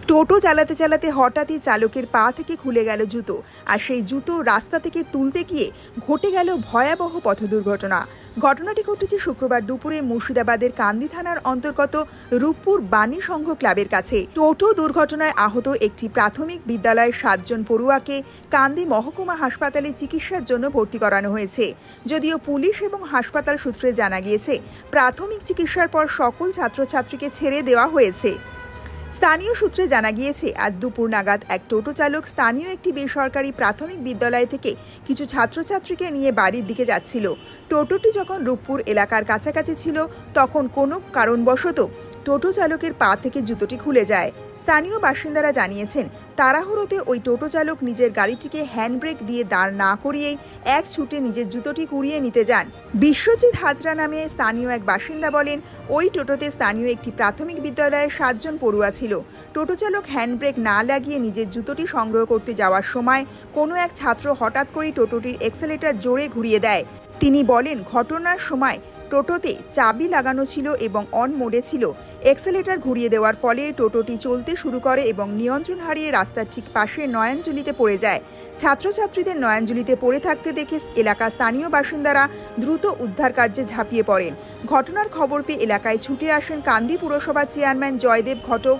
টোটো চালাতে চালাতে হঠাৎই চালকের পা থেকে খুলে গেল জুতো, আর সেই জুতো রাস্তা থেকে তুলতে গিয়ে ঘটে গেল ভয়াবহ পথ দুর্ঘটনা। ঘটনাটি ঘটেছে শুক্রবার দুপুরে মুর্শিদাবাদের কান্দি থানার অন্তর্গত রূপপুর বাণী সংঘ ক্লাবের কাছে। টোটো দুর্ঘটনায় আহত একটি প্রাথমিক বিদ্যালয়ের 7 জন পড়ুয়াকে কান্দি মহকুমা হাসপাতালে চিকিৎসার জন্য ভর্তি করানো হয়েছে। যদিও পুলিশ এবং হাসপাতাল সূত্রে জানা গিয়েছে, প্রাথমিক চিকিৎসার পর সকল ছাত্রছাত্রীকে ছেড়ে দেওয়া হয়েছে। স্থানীয় সূত্রে জানা গিয়েছে, আজ দুপুর নাগাদ এক টোটো চালক স্থানীয় একটি বেসরকারি প্রাথমিক বিদ্যালয় থেকে কিছু ছাত্রছাত্রীকে নিয়ে বাড়ির দিকে যাচ্ছিল। টোটোটি যখন রূপপুর এলাকার কাছাকাছি ছিল, তখন কোনো কারণবশত টোটো চালকের পা থেকে জুতোটি খুলে যায়। স্থানীয় বাসিন্দারা জানিয়েছেন, তাড়াহুড়োতে ওই টোটো চালক নিজের গাড়িটিকে হ্যান্ডব্রেক দিয়ে দাঁড় না করিয়েই এক ছুটে নিজের জুতোটি কুড়িয়ে নিতে যান। বিশ্বজিৎ হাজরা নামে স্থানীয় এক বাসিন্দা বলেন, ওই টোটোতে স্থানীয় একটি প্রাথমিক বিদ্যালয়ের 7 জন পড়ুয়া ছিল। টোটো চালক হ্যান্ডব্রেক না লাগিয়ে নিজের জুতোটি সংগ্রহ করতে যাওয়ার সময় কোনো এক ছাত্র হঠাৎ করেই টোটোটির এক্সেলেটর জোরে ঘুরিয়ে দেয়। তিনি বলেন, ঘটনার সময় টোটোতে চাবি লাগানো ছিল এবং অন মোডে ছিল। এক্সেলেটর ঘুরিয়ে দেওয়ার ফলে টোটোটি চলতে শুরু করে এবং নিয়ন্ত্রণ হারিয়ে রাস্তার ঠিক পাশে নয়নজলিতে পড়ে যায়। ছাত্রছাত্রীদের নয়নজলিতে পড়ে থাকতে দেখে এলাকার স্থানীয় বাসিন্দারা দ্রুত উদ্ধার কার্যে ঝাঁপিয়ে পড়েন। ঘটনার খবর পেয়ে এলাকায় ছুটে আসেন কান্দি পুরসভার চেয়ারম্যান জয়দেব ঘটক,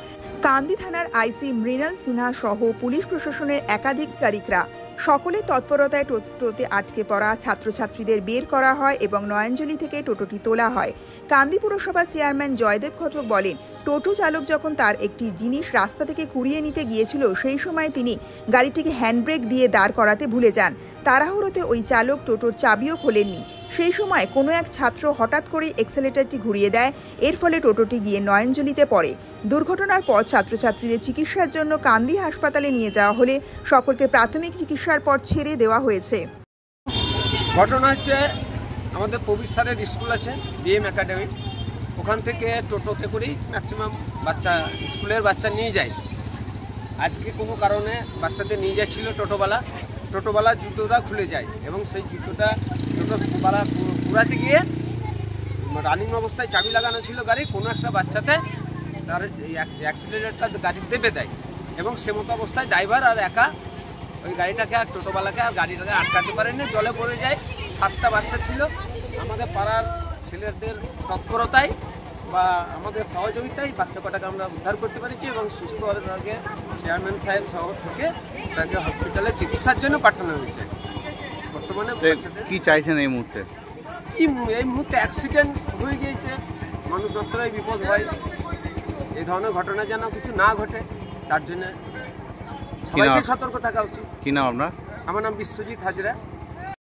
কান্দি থানার আইসি মৃণাল সিনহা সহ পুলিশ প্রশাসনের একাধিকারিকরা। সকলের তৎপরতায় টোটোতে আটকে পড়া ছাত্রছাত্রীদের বের করা হয় এবং নয়নজলি থেকে টোটোটি তোলা হয়। কান্দি পুরসভার চেয়ারম্যান জয়দেব ঘটক বলেন, টোটো চালক যখন তার একটি জিনিস রাস্তা থেকে কুড়িয়ে নিতে গিয়েছিল, সেই সময় তিনি গাড়িটিকে হ্যান্ডব্রেক দিয়ে দাঁড় করাতে ভুলে যান। তাড়াহুড়োতে ওই চালক টোটোর চাবিও খোলেননি। সেই সময় কোনো এক ছাত্র হঠাৎ করেই এক্সেলেটরটি ঘুরিয়ে দেয়। এর ফলে টোটোটি গিয়ে নয়নজলিতে পড়ে। দুর্ঘটনার পর ছাত্রছাত্রীদের চিকিৎসার জন্য কান্দি হাসপাতালে নিয়ে যাওয়া হলে সকলকে প্রাথমিক চিকিৎসার পর ছেড়ে দেওয়া হয়েছে। ঘটনা হচ্ছে, আমাদের প্রবীর স্যারের স্কুল আছে বিএম একাডেমি, ওখান থেকে টোটোতে করেই ম্যাক্সিমাম বাচ্চা স্কুলের বাচ্চা নিয়ে যায়। আজকে কোনো কারণে বাচ্চাদের নিয়ে যাচ্ছিল টোটোওয়ালা জুতোটা খুলে যায় এবং সেই জুতোটা টোটোওয়ালা পুরাতে গিয়ে রানিং অবস্থায় চাবি লাগানো ছিল গাড়ি, কোনো একটা বাচ্চাতে তার অ্যাক্সিডেন্টটা গাড়ির দেবে দেয় এবং সে মতো অবস্থায় ড্রাইভার আর একা ওই গাড়িটাকে আর টোটোওয়ালাকে আর গাড়িটাকে আটকাতে পারেনি, জলে পড়ে যায়। 7টা বাচ্চা ছিল। আমাদের পাড়ার ছেলেদের তৎপরতায় বা আমাদের সহযোগিতায় বাচ্চা কটাকে আমরা উদ্ধার করতে পেরেছি এবং সুস্থভাবে তাকে চেয়ারম্যান সাহেব সহ থেকে তাকে হসপিটালে চিকিৎসার জন্য পাঠানো হয়েছে। বর্তমানে কি চাইছেন এই মুহূর্তে? এই মুহূর্তে অ্যাক্সিডেন্ট হয়ে গিয়েছে, মানুষ মাত্রই বিপদ হয়, এই ধরনের ঘটনা যেন কিছু না ঘটে তার জন্য সবাইকে সতর্ক থাকা উচিত। কি নাম আপনার? আমার নাম বিশ্বজিৎ হাজরা।